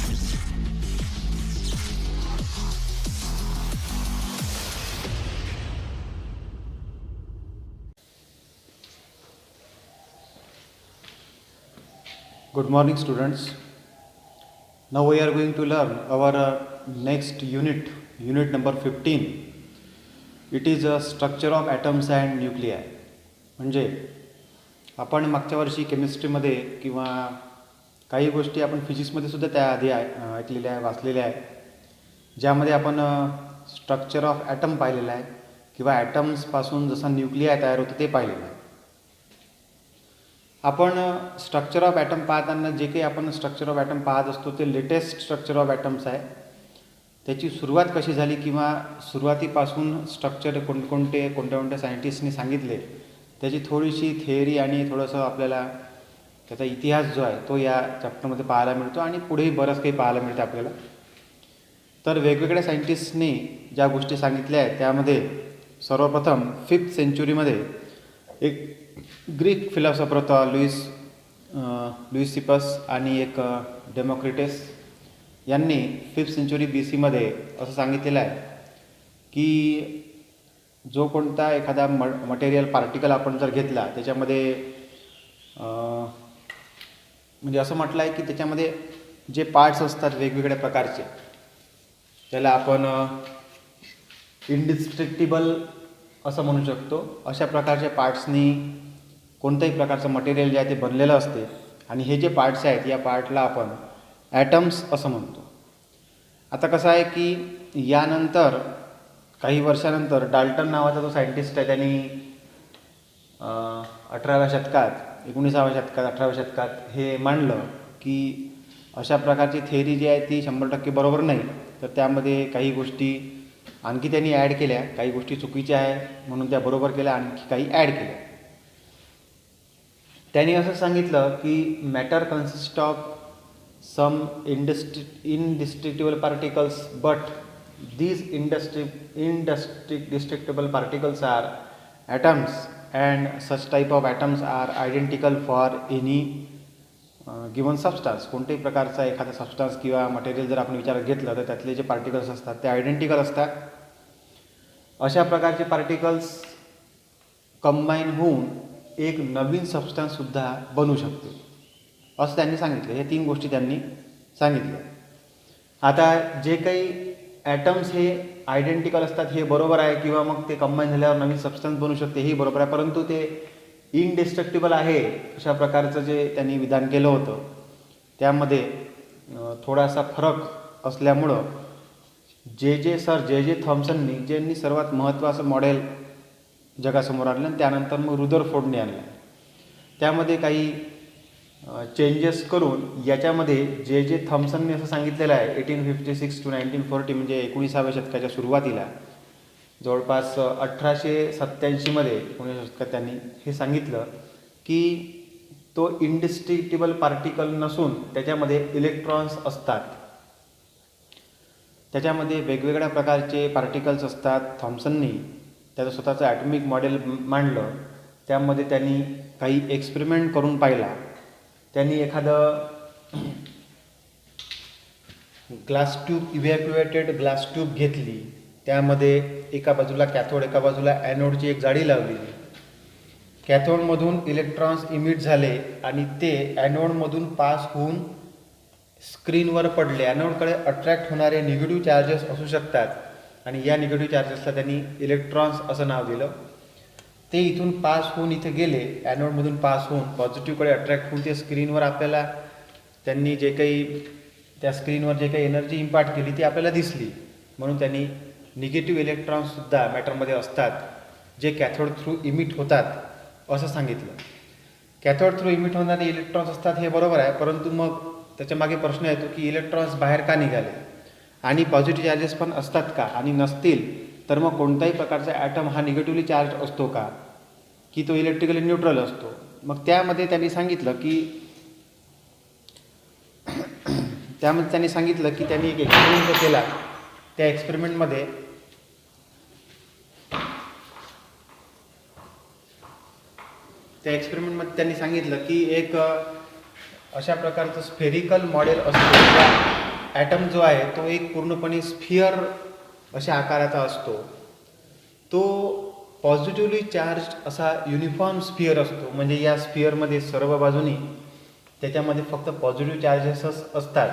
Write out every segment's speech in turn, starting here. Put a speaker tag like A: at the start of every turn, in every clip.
A: Good morning, students. Now we are going to learn our next unit number 15. It is a structure of atoms and nuclei. म्हणजे आपण मागच्या वर्षी केमिस्ट्रीमध्ये किंवा काही गोष्टी आपण फिजिक्समध्ये सुद्धा त्याआधी ऐकलेल्या आहे, वाचलेल्या आहे, ज्यामध्ये आपण स्ट्रक्चर ऑफ ॲटम पाहिलेलं आहे किंवा ॲटम्सपासून जसा न्यूक्लियाय तयार होतं ते पाहिलेलं आहे. आपण स्ट्रक्चर ऑफ ॲटम पाहताना जे काही आपण स्ट्रक्चर ऑफ ॲटम पाहत असतो ते लेटेस्ट स्ट्रक्चर ऑफ ॲटम्स आहे. त्याची सुरुवात कशी झाली किंवा सुरुवातीपासून स्ट्रक्चर कोणत्या सायंटिस्टनी सांगितले त्याची थोडीशी थिअरी आणि थोडंसं आपल्याला त्याचा इतिहास जो आहे तो या चॅप्टरमध्ये पाहायला मिळतो आणि पुढेही बरंच काही पाहायला मिळतं आपल्याला. तर वेगवेगळ्या सायंटिस्टनी ज्या गोष्टी सांगितल्या आहेत त्यामध्ये सर्वप्रथम 5th सेंचुरीमध्ये एक ग्रीक फिलॉसॉफर होता लुईसिपस आणि एक डेमोक्रिटस यांनी 5th सेंचुरी BC मध्ये असं सांगितलेलं आहे की जो कोणता एखादा मटेरियल पार्टिकल आपण जर घेतला त्याच्यामध्ये म्हणजे असं म्हटलं आहे की त्याच्यामध्ये जे पार्ट्स असतात वेगवेगळ्या प्रकारचे त्याला आपण इनडिस्ट्रक्टिबल असं म्हणू शकतो. अशा प्रकारच्या पार्ट्सनी कोणत्याही प्रकारचं मटेरियल जे आहे ते बनलेलं असते आणि हे जे पार्ट्स आहेत या पार्टला आपण ॲटम्स असं म्हणतो. आता कसं आहे की यानंतर काही वर्षानंतर डाल्टन नावाचा जो सायंटिस्ट आहे त्यांनी 18व्या शतकात 19व्या शतकात 18व्या शतकात हे मांडलं की अशा प्रकारची थिअरी जी आहे ती 100% बरोबर नाही, तर त्यामध्ये काही गोष्टी आणखी त्यांनी ॲड केल्या, काही गोष्टी चुकीच्या आहे म्हणून त्या बरोबर केल्या, आणखी काही ॲड केल्या. त्यांनी असं सांगितलं की matter consist of some indestructible particles but these indestructible particles are atoms and such type of atoms are identical for any given substance. कोणत्याही प्रकारचा एखादा सबस्टन्स किंवा मटेरियल जर आपण विचारात घेतलं तर त्यातले जे पार्टिकल्स असतात ते आयडेंटिकल असतात. अशा प्रकारचे पार्टिकल्स कंबाईन होऊन एक नवीन सबस्टन्ससुद्धा बनू शकते असं त्यांनी सांगितलं. हे 3 गोष्टी त्यांनी सांगितल्या. आता जे काही ॲटम्स हे आयडेंटिकल असतात हे बरोबर आहे किंवा मग ते कंबाईन झाल्यावर नवीन सबस्टन्स बनू शकते हेही बरोबर आहे, परंतु ते इनडिस्ट्रक्टिबल आहे अशा प्रकारचं जे त्यांनी विधान केलं होतं त्यामध्ये थोडासा फरक असल्यामुळं जे थॉम्सननी ज्यांनी सर्वात महत्त्वाचं मॉडेल जगासमोर आणलं आणि त्यानंतर मग रुदरफोर्डने आणलं. त्यामध्ये काही चेंजेस करून याच्यामध्ये जे थॉम्सनने असं सांगितलेलं आहे 1856 to 1940 म्हणजे 19व्या शतकाच्या सुरुवातीला जवळपास 1887 मध्ये 19व्या शतकात त्यांनी हे सांगितलं की तो इनडिस्ट्रक्टिबल पार्टिकल नसून त्याच्यामध्ये इलेक्ट्रॉन्स असतात. त्याच्यामध्ये वेगवेगळ्या प्रकारचे पार्टिकल्स असतात. थॉम्सननी त्याचं स्वतःचं ॲटॉमिक मॉडेल मांडलं. त्यामध्ये त्यांनी काही एक्सपेरिमेंट करून पाहिला. त्यांनी एखादं इव्हॅक्युएटेड ग्लास ट्यूब घेतली, त्यामध्ये एका बाजूला कॅथोड एका बाजूला ॲनोडची एक जाळी लावली. कॅथोडमधून इलेक्ट्रॉन्स इमिट झाले आणि ते ॲनोडमधून पास होऊन स्क्रीनवर पडले. ॲनोडकडे अट्रॅक्ट होणारे निगेटिव्ह चार्जेस असू शकतात आणि या निगेटिव्ह चार्जेसला त्यांनी इलेक्ट्रॉन्स असं नाव दिलं. ते इथून पास होऊन इथे गेले, ॲनोडमधून पास होऊन पॉझिटिव्हकडे अट्रॅक्ट होऊन ते स्क्रीनवर आपल्याला त्यांनी जे काही त्या स्क्रीनवर जे काही एनर्जी इम्पार्ट केली ती आपल्याला दिसली. म्हणून त्यांनी निगेटिव्ह इलेक्ट्रॉन्ससुद्धा मॅटरमध्ये असतात जे कॅथोड थ्रू इमिट होतात असं सांगितलं. कॅथोड थ्रू इमिट होणारे इलेक्ट्रॉन्स असतात हे बरोबर आहे, परंतु मग त्याच्यामागे प्रश्न येतो की इलेक्ट्रॉन्स बाहेर का निघाले आणि पॉझिटिव्ह चार्जेस पण असतात का, आणि नसतील तर मग कोणत्याही प्रकारचा ॲटम हा निगेटिव्हली चार्ज असतो का की तो इलेक्ट्रिकली न्यूट्रल असतो. मग त्यामध्ये त्यांनी सांगितलं की त्यांनी एक एक्सपेरिमेंट केला. त्या एक्सपेरिमेंटमध्ये त्यांनी सांगितलं की एक अशा प्रकारचं स्फेरिकल मॉडेल असतो ॲटम जो आहे तो एक पूर्णपणे स्फिअर अशा आकाराचा असतो. तो पॉझिटिव्हली चार्ज असा युनिफॉर्म स्फिअर असतो. म्हणजे या स्फिअरमध्ये सर्व बाजूनी त्याच्यामध्ये फक्त पॉझिटिव्ह चार्जेसच असतात.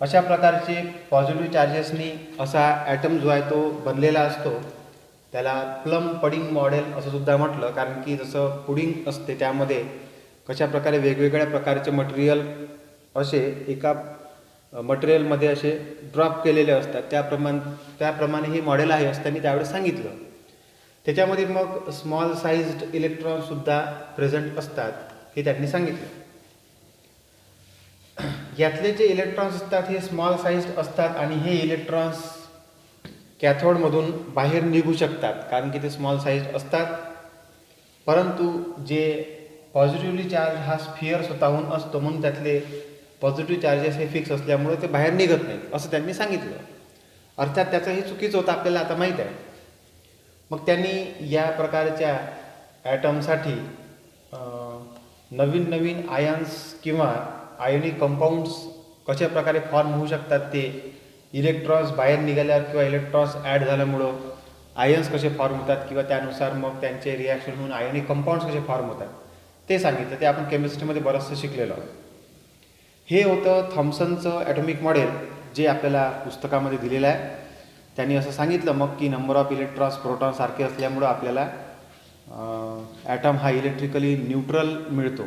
A: अशा प्रकारचे पॉझिटिव्ह चार्जेसनी असा ॲटम जो आहे तो बनलेला असतो. त्याला प्लम पडिंग मॉडेल असं सुद्धा म्हटलं, कारण की जसं पुडिंग असते त्यामध्ये कशा प्रकारे वेगवेगळ्या प्रकारचे मटेरियल असे एका मटेरियलमध्ये असे ड्रॉप केलेले असतात, त्याप्रमाणे हे मॉडेल आहे असं त्यांनी त्यावेळेस सांगितलं. त्याच्यामध्ये मग स्मॉल साईज्ड इलेक्ट्रॉनसुद्धा प्रेझेंट असतात हे त्यांनी सांगितलं. यातले जे इलेक्ट्रॉन्स असतात हे स्मॉल साईज्ड असतात आणि हे इलेक्ट्रॉन्स कॅथोडमधून बाहेर निघू शकतात, कारण की ते स्मॉल साईज असतात. परंतु जे पॉझिटिव्हली चार्ज हा स्फिअर स्वतःहून असतो, म्हणून त्यातले पॉझिटिव्ह चार्जेस हे फिक्स असल्यामुळे ते बाहेर निघत नाहीत असं त्यांनी सांगितलं. अर्थात त्याचं हे चुकीचं होतं आपल्याला आता माहीत आहे. मग त्यांनी या प्रकारच्या ॲटमसाठी नवीन नवीन आयन्स किंवा आयोनिक कंपाऊंड्स कशा प्रकारे फॉर्म होऊ शकतात, ते इलेक्ट्रॉन्स बाहेर निघाल्यावर किंवा इलेक्ट्रॉन्स ॲड झाल्यामुळं आयन्स कसे फॉर्म होतात किंवा त्यानुसार मग त्यांचे रिॲक्शन होऊन आयोनिक कंपाऊंड्स कसे फॉर्म होतात ते सांगितलं. ते आपण केमिस्ट्रीमध्ये बरंचसं शिकलेलो आहोत. हे होतं थॉम्सनचं ॲटॉमिक मॉडेल जे आपल्याला पुस्तकामध्ये दिलेलं आहे. त्यांनी असं सांगितलं मग की नंबर ऑफ इलेक्ट्रॉन्स प्रोटॉन सारखे असल्यामुळं आपल्याला ॲटम हा इलेक्ट्रिकली न्यूट्रल मिळतो.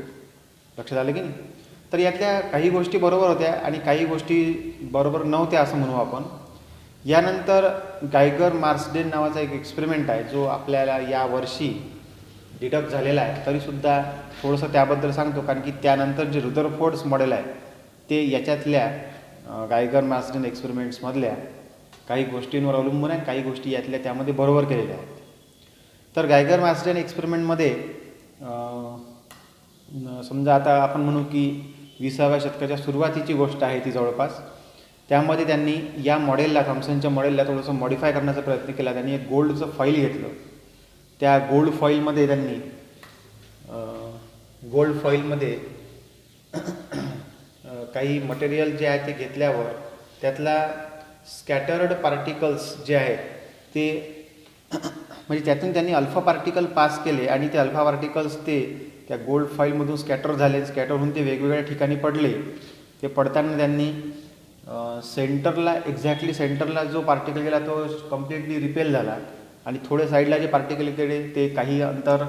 A: लक्षात आलं की नाही? तर यातल्या काही गोष्टी बरोबर होत्या आणि काही गोष्टी बरोबर नव्हत्या असं म्हणू आपण. यानंतर गायगर मार्सडेन नावाचा एक एक्सपेरिमेंट आहे जो आपल्याला या वर्षी डिडक्ट झालेला आहे. तरीसुद्धा थोडंसं त्याबद्दल सांगतो, कारण की त्यानंतर जे रुदरफोर्ड्स मॉडेल आहे ते याच्यातल्या गायगर मार्सडेन एक्सपेरिमेंट्समधल्या काही गोष्टींवर अवलंबून आहे. काही गोष्टी यातल्या त्यामध्ये बरोबर केलेल्या आहेत. तर गायगर मार्सडेन एक्सपेरिमेंटमध्ये समजा आता आपण म्हणू की 20व्या शतकाच्या सुरुवातीची गोष्ट आहे ती जवळपास. त्यामध्ये त्यांनी या मॉडेलला, थॉम्सनच्या मॉडेलला थोडंसं मॉडिफाय करण्याचा प्रयत्न केला. त्यांनी एक गोल्डचं फॉईल घेतलं. त्या गोल्ड फॉईलमध्ये त्यांनी गोल्ड फॉईलमध्ये काही मटेरियल जे आहे ते घेतल्यावर त्यातला स्कॅटर्ड पार्टिकल्स जे आहेत ते म्हणजे त्यातून त्यांनी अल्फा पार्टिकल पास केले आणि ते अल्फा पार्टिकल्स ते त्या गोल्ड फॉईलमधून स्कॅटर झाले. स्कॅटर होऊन ते वेगवेगळ्या ठिकाणी पडले. ते पडताना त्यांनी सेंटरला, एक्झॅक्टली सेंटरला जो पार्टिकल गेला तो कम्प्लिटली रिपेल झाला आणि थोडे साईडला जे पार्टिकल गेले ते काही अंतर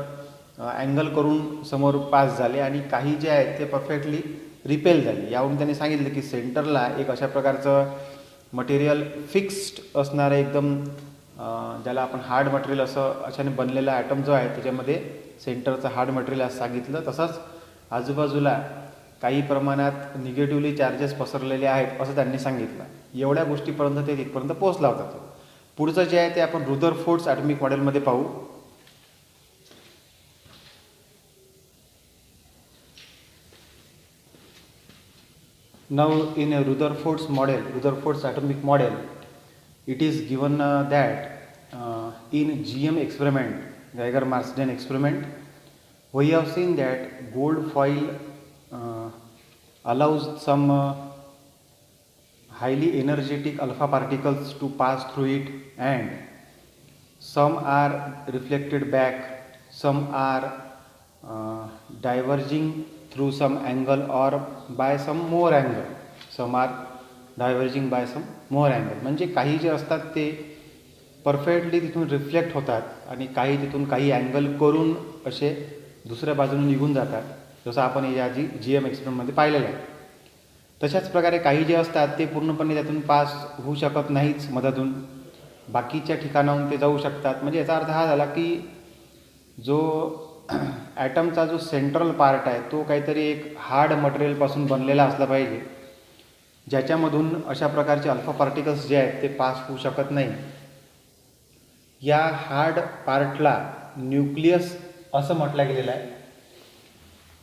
A: अँगल करून समोर पास झाले आणि काही जे आहेत ते परफेक्टली रिपेल झाले. यावरून त्यांनी सांगितलं की सेंटरला एक अशा प्रकारचं मटेरियल फिक्स्ड असणारं एकदम ज्याला आपण हार्ड मटेरियल असं अशाने बनलेला ॲटम जो आहे त्याच्यामध्ये सेंटरचं हार्ड मटेरियल असं सांगितलं. तसंच आजूबाजूला काही प्रमाणात निगेटिव्हली चार्जेस पसरलेले आहेत असं त्यांनी सांगितलं. एवढ्या गोष्टीपर्यंत ते तिथपर्यंत पोहोचला होता. पुढचं जे आहे ते आपण रुदरफोर्ड्स ॲटॉमिक मॉडेलमध्ये पाहू. Now in a Rutherford's atomic model, it is given that in GM experiment, Geiger-Marsden experiment, we have seen that gold foil allows some highly energetic alpha particles to pass through it, and some are reflected back, some are diverging through some angle or by some more angle, some are diverging by some more angle. म्हणजे काही जे असतात ते perfectly तिथून reflect होतात आणि काही तिथून काही अँगल करून असे दुसऱ्या बाजूने निघून जातात, जसं आपण या GM एक्सपेरिमेंटमध्ये पाहिलेलं आहे. तशाच प्रकारे काही जे असतात ते पूर्णपणे त्यातून पास होऊ शकत नाहीच, मधातून बाकीच्या ठिकाणाहून ते जाऊ शकतात. म्हणजे याचा अर्थ हा झाला की जो ॲटमचा जो सेंट्रल पार्ट आहे तो काहीतरी एक हार्ड मटेरियलपासून बनलेला असला पाहिजे, ज्याच्यामधून अशा प्रकारचे अल्फा पार्टिकल्स जे आहेत ते पास होऊ शकत नाही. या हार्ड पार्टला न्यूक्लियस असं म्हटलं गेलेलं आहे.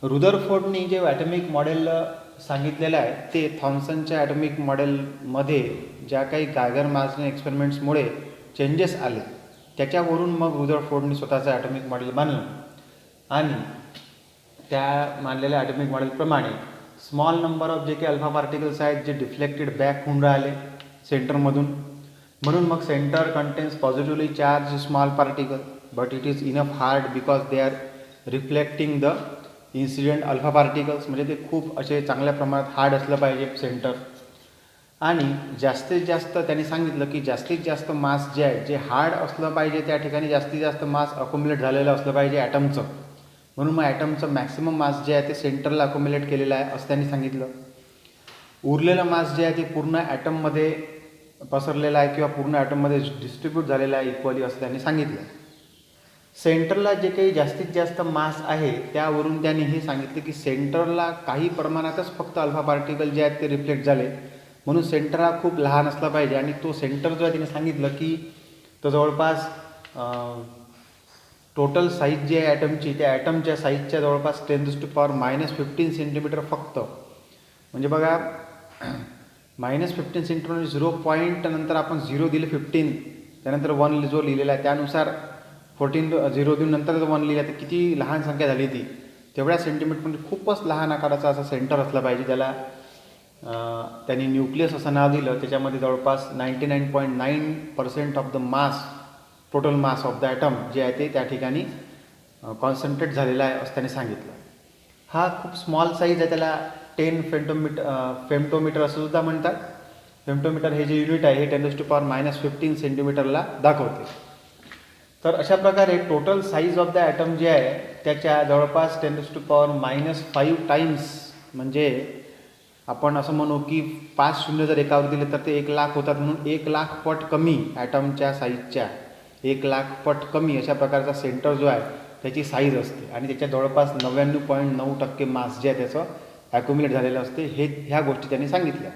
A: रुदरफोर्डनी जे ॲटॉमिक मॉडेल सांगितलेलं आहे ते थॉम्सनच्या ॲटॉमिक मॉडेलमध्ये ज्या काही गायगर-मार्सडेन एक्सपेरिमेंट्समुळे चेंजेस आले त्याच्यावरून मग रुदरफोर्डनी स्वतःचं ॲटॉमिक मॉडेल बांधलं आणि त्या मानलेल्या ॲटॉमिक मॉडेलप्रमाणे स्मॉल नंबर ऑफ जे काही अल्फा पार्टिकल्स आहेत जे डिफ्लेक्टेड बॅक होऊन राहिले सेंटरमधून, म्हणून मग centre contains positively charge small particle but it is enough hard because they are reflecting the incident alpha particles. म्हणजे ते खूप असे चांगल्या प्रमाणात हार्ड असलं पाहिजे सेंटर. आणि जास्तीत जास्त त्यांनी सांगितलं की जास्तीत जास्त मास जे आहे जे हार्ड असलं पाहिजे त्या ठिकाणी जास्तीत जास्त मास अकोम्युलेट झालेलं असलं पाहिजे ॲटमचं. म्हणून मग ॲटमचं मॅक्सिमम मास जे आहे ते सेंटरला अकोम्युलेट केलेलं आहे असं त्यांनी सांगितलं. उरलेलं मास जे आहे ते पूर्ण ॲटममध्ये पसरलेलं आहे किंवा पूर्ण ॲटममध्ये डिस्ट्रीब्यूट झालेलं आहे इक्वली असं त्यांनी सांगितलं. सेंटरला जे काही जास्तीत जास्त मास आहे त्यावरून त्यांनी हे सांगितलं की सेंटरला काही प्रमाणातच फक्त अल्फा पार्टिकल जे आहेत ते रिफ्लेक्ट झाले, म्हणून सेंटर हा खूप लहान असला पाहिजे. आणि तो सेंटर जो आहे तिने सांगितलं की तो जवळपास टोटल साईज जी आहे ॲटमची त्या ॲटमच्या साईजच्या जवळपास 10⁻⁻15 सेंटीमीटर फक्त. म्हणजे बघा -15 सेंटीमीटर 0 पॉईंट नंतर आपण 0 दिले 15 त्यानंतर 1 जो लिहिलेला आहे त्यानुसार 14 0 देऊन नंतर 1 लिहिला तर किती लहान संख्या झाली ती. तेवढ्या सेंटीमीटर म्हणजे खूपच लहान आकाराचा असा सेंटर असला पाहिजे. त्याला त्यांनी न्यूक्लियस असं नाव दिलं. त्याच्यामध्ये जवळपास 99.9% of the mass total mass of the atom जे आहे ते त्या ठिकाणी कॉन्सन्ट्रेट झालेला आहे असं त्यांनी सांगितलं. हा खूप स्मॉल साईज आहे. त्याला 10 फेम्टोमीटर असं सुद्धा म्हणतात. फेम्टोमीटर हे जे युनिट आहे हे 10⁻⁻15 सेंटीमीटरला दाखवते. तर अशा प्रकारे total size of the atom जे आहे त्याच्या जवळपास 10⁻⁻5 टाईम्स, म्हणजे आपण असं म्हणू की 5 शून्य जर एकावर दिले तर ते 1,00,000 होतात. म्हणून 1,00,000 पट कमी ॲटमच्या साईजच्या 1,00,000 पट कमी अशा प्रकारचा सेंटर जो आहे त्याची साईज असते. आणि त्याच्या जवळपास 99.9% मास जे आहे त्याचं ॲक्युम्युलेट झालेलं असते. ह्या गोष्टी त्यांनी सांगितल्या.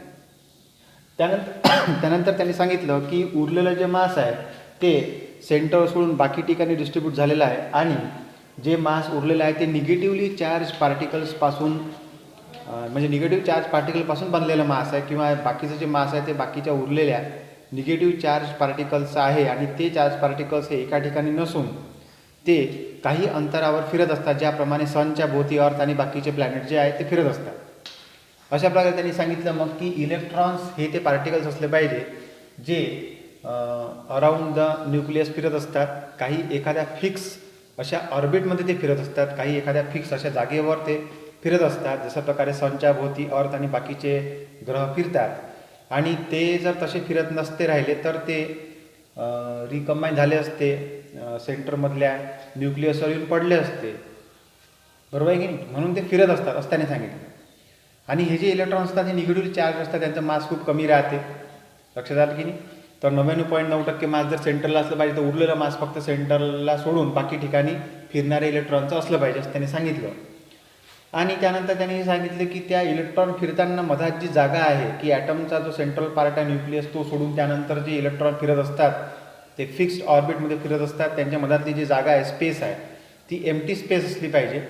A: त्यानंतर त्यांनी सांगितलं की उरलेलं जे मास आहे ते सेंटर सोडून बाकी ठिकाणी डिस्ट्रीब्यूट झालेलं आहे. आणि जे मास उरलेलं आहे ते निगेटिव्हली चार्ज पार्टिकल्सपासून म्हणजे निगेटिव्ह चार्ज पार्टिकलपासून बनलेलं मास आहे किंवा बाकीचं जे मास आहे ते बाकीच्या उरलेल्या निगेटिव्ह चार्ज पार्टिकल्सचं आहे. आणि ते चार्ज पार्टिकल्स हे एका ठिकाणी नसून ते काही अंतरावर फिरत असतात, ज्याप्रमाणे सनच्या भोवती अर्थ आणि बाकीचे प्लॅनेट जे आहेत ते फिरत असतात. अशा प्रकारे त्यांनी सांगितलं मग की इलेक्ट्रॉन्स हे ते पार्टिकल्स असले पाहिजे जे अराउंड द न्यूक्लियस फिरत असतात. काही एखाद्या फिक्स अशा ऑर्बिटमध्ये ते फिरत असतात, काही एखाद्या फिक्स अशा जागेवर ते फिरत असतात. जशा प्रकारे सनच्या भोवती अर्थ आणि बाकीचे ग्रह फिरतात. आणि ते जर तसे फिरत नसते राहिले तर ते रिकम्बाईन झाले असते, सेंटरमधल्या न्यूक्लियसवर येऊन पडले असते, बरोबर आहे की नाही. म्हणून ते फिरत असतात असं त्याने सांगितलं. आणि हे जे इलेक्ट्रॉन्स असतात हे निगेटिव्ह चार्ज असतात, त्यांचं मास खूप कमी राहते. लक्षात आलं की नाही. तर 99.9% मास जर सेंटरला असलं पाहिजे तर उरलेलं मास फक्त सेंटरला सोडून बाकी ठिकाणी फिरणारे इलेक्ट्रॉनचं असलं पाहिजे असं त्यांनी सांगितलं. आणि त्यानंतर त्यांनी हे सांगितलं की त्या इलेक्ट्रॉन फिरताना मधात जी जागा आहे की ॲटमचा जो सेंट्रल पार्ट आहे न्यूक्लियस तो सोडून त्यानंतर जे इलेक्ट्रॉन फिरत असतात ते फिक्स्ड ऑर्बिटमध्ये फिरत असतात. त्यांच्या मधातली जी जागा आहे स्पेस आहे ती एम्प्टी स्पेस असली पाहिजे.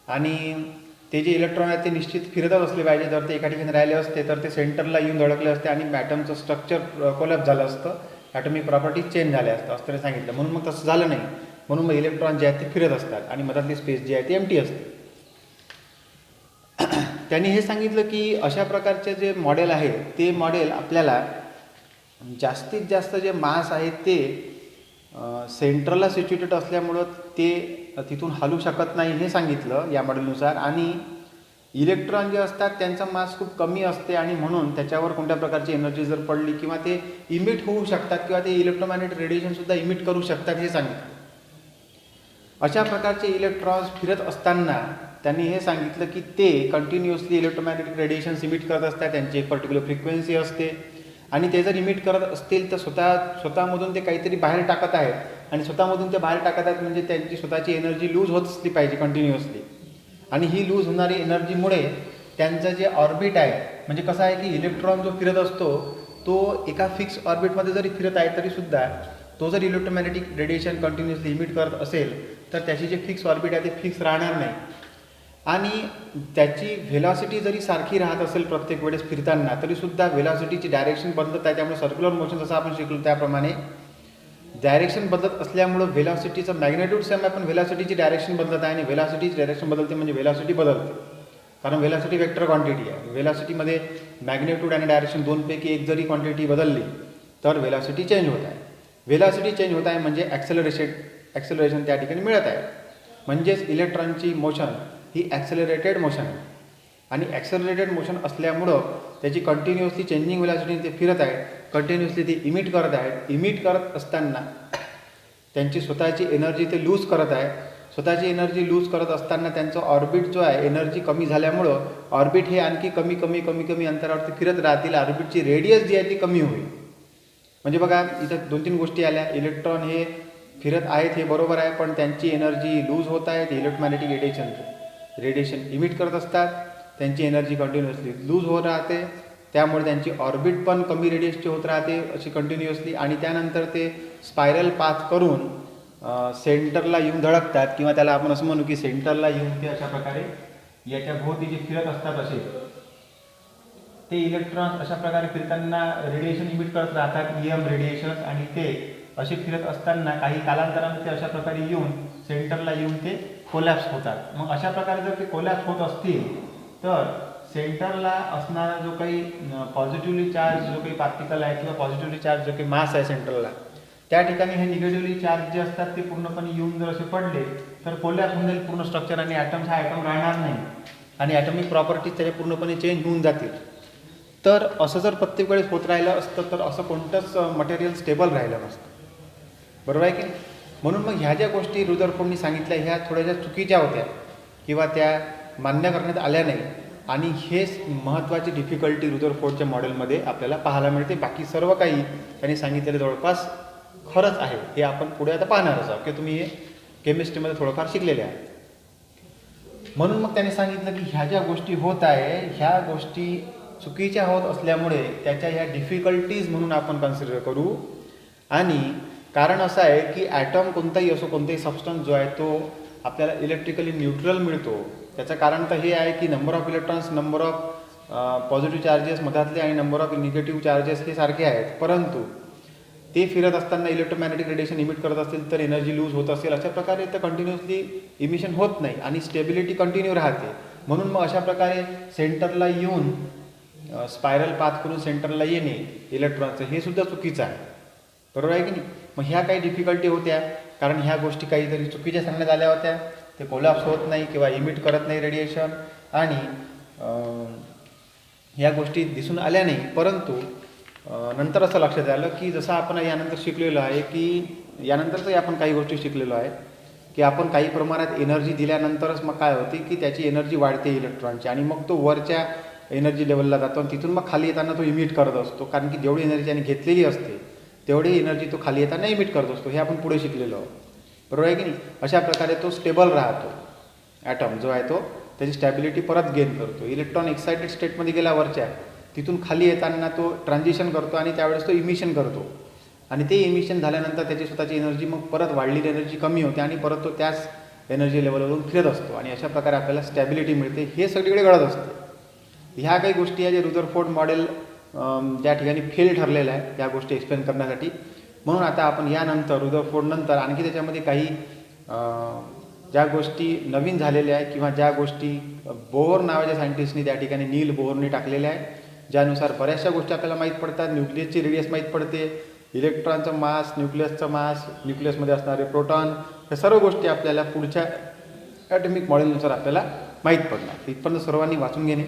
A: आणि ते जे इलेक्ट्रॉन आहेत ते निश्चित फिरतच असले पाहिजे. जर ते एका ठिकाणी राहिले असते तर ते सेंटरला येऊन धडकले असते आणि ॲटमचं स्ट्रक्चर कोलॅप्स झालं असतं, ॲटॉमिक प्रॉपर्टीज चेंज झाल्या असतं असं त्याने सांगितलं. म्हणून मग तसं झालं नाही. म्हणून मग इलेक्ट्रॉन जे आहेत ते फिरत असतात आणि मधातली स्पेस जी आहे ती एम्प्टी असते. त्यांनी हे सांगितलं की अशा प्रकारचे जे मॉडेल आहे ते मॉडेल आपल्याला जास्तीत जास्त जे मास आहे ते सेंटरला सिच्युएटेड असल्यामुळं ते तिथून हलू शकत नाही हे सांगितलं या मॉडेलनुसार. आणि इलेक्ट्रॉन जे असतात त्यांचा मास खूप कमी असते आणि म्हणून त्याच्यावर कोणत्या प्रकारची एनर्जी जर पडली किंवा ते इमिट होऊ शकतात किंवा ते इलेक्ट्रोमॅग्नेटिक रेडिएशनसुद्धा इमिट करू शकतात हे सांगितलं. अशा प्रकारचे इलेक्ट्रॉन्स फिरत असताना त्यांनी हे सांगितलं की ते कंटिन्युअसली इलेक्ट्रोमॅग्नेटिक रेडिएशन्स इमिट करत असतात. त्यांची एक पर्टिक्युलर फ्रिक्वेन्सी असते आणि ते जर इमिट करत असतील तर स्वतःमधून ते काहीतरी बाहेर टाकत आहेत आणि स्वतःमधून ते बाहेर टाकत आहेत म्हणजे त्यांची स्वतःची एनर्जी लूज होत असली पाहिजे कंटिन्युअसली. आणि ही लूज होणारी एनर्जीमुळे त्यांचं जे ऑर्बिट आहे म्हणजे कसं आहे की इलेक्ट्रॉन जो फिरत असतो तो एका फिक्स ऑर्बिटमध्ये जरी फिरत आहे तरीसुद्धा तो जर इलेक्ट्रोमॅग्नेटिक रेडिएशन कंटिन्युअसली इमिट करत असेल तर त्याची जे फिक्स ऑर्बिट आहे ते फिक्स राहणार नाही. आणि त्याची व्हेलॉसिटी जरी सारखी राहत असेल प्रत्येक वेळेस फिरताना तरीसुद्धा व्हेलॉसिटीची डायरेक्शन बदलत आहे. त्यामुळे सर्क्युलर मोशन जसं आपण शिकलो त्याप्रमाणे डायरेक्शन बदलत असल्यामुळं व्हेलॉसिटीचं मॅग्नेट्यूड सेम आहे पण व्हेलॉसिटीची डायरेक्शन बदलत आहे आणि व्हेलॉसिटीची डायरेक्शन बदलते म्हणजे व्हेलॉसिटी बदलते. कारण वेलॉसिटी वेक्टर क्वांटिटी आहे. वेलॉसिटीमध्ये मॅग्नेट्यूड आणि डायरेक्शन दोनपैकी एक जरी क्वांटिटी बदलली तर वेलॉसिटी चेंज होत आहे. वेलॉसिटी चेंज होत आहे म्हणजे ॲक्सेलरेशन त्या ठिकाणी मिळत आहे. म्हणजेच इलेक्ट्रॉनची मोशन ही ॲक्सेलरेटेड मोशन आहे. आणि ॲक्सेलरेटेड मोशन असल्यामुळं त्याची कंटिन्युअसली चेंजिंग वेलॉसिटी ते फिरत आहे, कंटिन्युअसली ते इमिट करत आहेत. इमिट करत असताना त्यांची स्वतःची एनर्जी ते लूज करत आहे. स्वतःची एनर्जी लूज करत असताना त्यांचं ऑर्बिट जो आहे एनर्जी कमी झाल्यामुळं ऑर्बिट हे आणखी कमी कमी कमी कमी अंतरावरती फिरत राहतील. ऑर्बिटची रेडियस जी आहे ती कमी होईल. म्हणजे बघा इथं 2-3 गोष्टी आल्या. इलेक्ट्रॉन हे फिरत आहेत हे बरोबर आहे, पण त्यांची एनर्जी लूज होत आहे. इलेक्ट्रोमॅग्नेटिक रेडिएशन इमिट करत असतात. त्यांची एनर्जी कंटिन्युअसली लूज होत राहते. त्यामुळे त्यांची ऑर्बिट पण कमी रेडियसची होत राहते अशी कंटिन्युअसली. आणि त्यानंतर ते स्पायरल पाथ करून सेंटरला येऊन धडकतात, किंवा त्याला आपण असं म्हणू की सेंटरला येऊन ते अशा प्रकारे याच्या भोवती जे फिरत असतात असे ते इलेक्ट्रॉन्स अशा प्रकारे फिरताना रेडिएशन इमिट करत राहतात, EM रेडिएशन. आणि ते असे फिरत असताना काही कालांतराने ते अशा प्रकारे येऊन सेंटरला येऊन ते कोलॅप्स होतात. मग अशा प्रकारे जर ते कोलॅप्स होत असतील तर सेंटरला असणारा जो काही पॉझिटिव्हली चार्ज जो काही पार्टिकल आहे किंवा पॉझिटिव्हली चार्ज जो काही मास आहे सेंटरला, त्या ठिकाणी हे निगेटिव्हली चार्ज जे असतात ते पूर्णपणे येऊन जर असे पडले तर कोलॅप्स होऊन जाईल पूर्ण स्ट्रक्चर. आणि ॲटम्स हा ॲटम राहणार नाही आणि ॲटॉमिक प्रॉपर्टीज त्याच्या पूर्णपणे चेंज होऊन जातील. तर असं जर प्रत्येक वेळेस होत राहिलं असतं तर असं कोणतंच मटेरियल स्टेबल राहिलं नसतं, बरोबर आहे की. म्हणून मग ह्या ज्या गोष्टी रुदरफोर्डनी सांगितल्या ह्या थोड्याशा चुकीच्या होत्या किंवा त्या मान्य करण्यात आल्या नाही. आणि हेच महत्त्वाची डिफिकल्टी रुदरफोर्डच्या मॉडेलमध्ये आपल्याला पाहायला मिळते. बाकी सर्व काही त्यांनी सांगितलेलं जवळपास खरंच आहे. हे आपण पुढे आता पाहणारच आहोत की तुम्ही हे केमिस्ट्रीमध्ये थोडंफार शिकलेले आहे. म्हणून मग त्यांनी सांगितलं की ह्या ज्या गोष्टी होत आहे ह्या गोष्टी चुकीच्या होत असल्यामुळे त्याच्या ह्या डिफिकल्टीज म्हणून आपण कन्सिडर करू. आणि कारण असं आहे की ॲटम कोणताही असो, कोणताही सबस्टन्स जो आहे तो आपल्याला इलेक्ट्रिकली न्यूट्रल मिळतो. त्याचं कारण तर हे आहे की number of electrons, number of positive charges मधातले आणि नंबर ऑफ निगेटिव्ह चार्जेस हे सारखे आहेत, परंतु ते फिरत असताना इलेक्ट्रोमॅग्नेटिक रेडिएशन इमिट करत असतील तर एनर्जी लूज होत असेल. अशा प्रकारे तर कंटिन्युअसली इमिशन होत नाही आणि स्टेबिलिटी कंटिन्यू राहते. म्हणून मग अशा प्रकारे सेंटरला येऊन स्पायरल पाथ करून सेंटरला येणे इलेक्ट्रॉनचं हे सुद्धा चुकीचं आहे, बरोबर आहे की नाही. मग ह्या काही डिफिकल्टी होत्या कारण ह्या गोष्टी काहीतरी चुकीच्या सांगण्यात आल्या होत्या. ते कोलॅप्स होत नाही किंवा इमिट करत नाही रेडिएशन आणि ह्या गोष्टी दिसून आल्या नाही. परंतु नंतर असं लक्षात आलं की जसं आपण यानंतर शिकलेलो आहे की यानंतरच आपण काही गोष्टी शिकलेलो आहे की आपण काही प्रमाणात एनर्जी दिल्यानंतरच मग काय होते की त्याची एनर्जी वाढते इलेक्ट्रॉनची आणि मग तो वरच्या एनर्जी लेवलला जातो आणि तिथून मग खाली येताना तो इमिट करत असतो. कारण की जेवढी एनर्जी त्याने घेतलेली असते तेवढी एनर्जी तो खाली येताना इमिट करत असतो. हे आपण पुढे शिकलेलो आहोत, बरोबर आहे की नाही. अशा प्रकारे तो स्टेबल राहतो. ॲटम जो आहे तो त्याची स्टॅबिलिटी परत गेन करतो. इलेक्ट्रॉन एक्सायटेड स्टेटमध्ये गेला वरच्या, तिथून खाली येताना तो ट्रान्झिशन करतो आणि त्यावेळेस तो इमिशन करतो. आणि ते इमिशन झाल्यानंतर त्याची स्वतःची एनर्जी मग परत वाढलेली एनर्जी कमी होते आणि परत तो त्याच एनर्जी लेवलवरून फिरत असतो आणि अशा प्रकारे आपल्याला स्टॅबिलिटी मिळते. हे सगळीकडे घडत असते. ह्या काही गोष्टी आहे जे रुदरफोर्ड मॉडेल ज्या ठिकाणी फेल ठरलेलं आहे त्या गोष्टी एक्सप्लेन करण्यासाठी. म्हणून आता आपण यानंतर रुदरफोर्ड नंतर आणखी त्याच्यामध्ये काही ज्या गोष्टी नवीन झालेल्या आहे किंवा ज्या गोष्टी बोहर नावाच्या सायंटिस्टनी त्या ठिकाणी नील बोहरनी टाकलेल्या आहे, ज्यानुसार बऱ्याचशा गोष्टी आपल्याला माहीत पडतात. न्यूक्लियसची रेडियस माहीत पडते, इलेक्ट्रॉनचं मास, न्यूक्लियसचं मास, न्यूक्लियसमध्ये असणारे प्रोटॉन, या सर्व गोष्टी आपल्याला पुढच्या ॲटॉमिक मॉडेलनुसार आपल्याला माहीत पडणार. इथपर्यंत सर्वांनी वाचून घेणे.